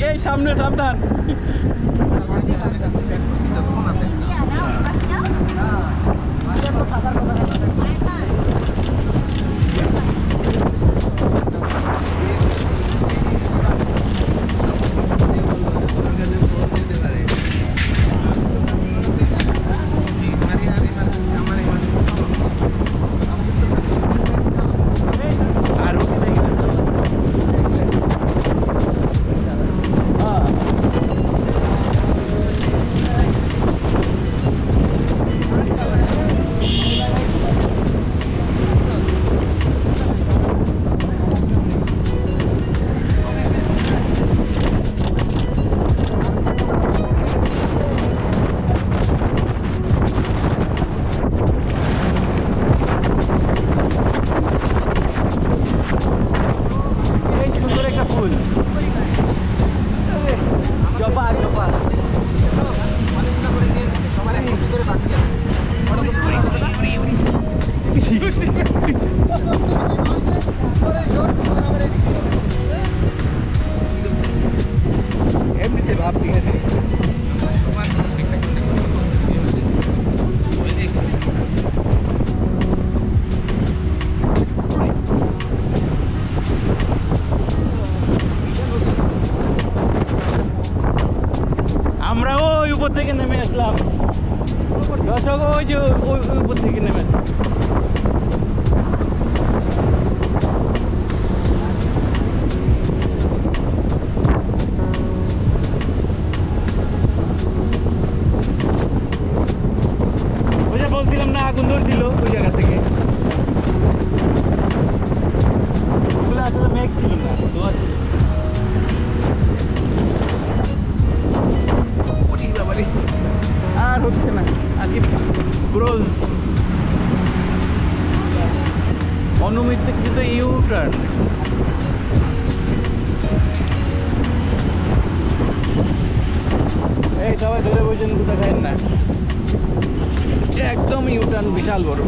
এই সামনে সাবধান। এমনিতে ভাব ঠিক আছে। আমরা ওই উপর থেকে নেমে আসলাম দর্শক, ওই যে ওই উপর থেকে নেমে আসলাম। ওই যে বলছিলাম না, আগুন ধরছিল ওই জায়গা থেকে। ওগুলো আসলে মেঘ ছিল না, ধোয়া ছিল। আর হচ্ছে না আজকে ক্রোজ অনুমিত কিন্তু ইউটার্ন। এই সবাই ধরে বলছেন কোথায় খাই না, একদম ইউটার্ন বিশাল বড়।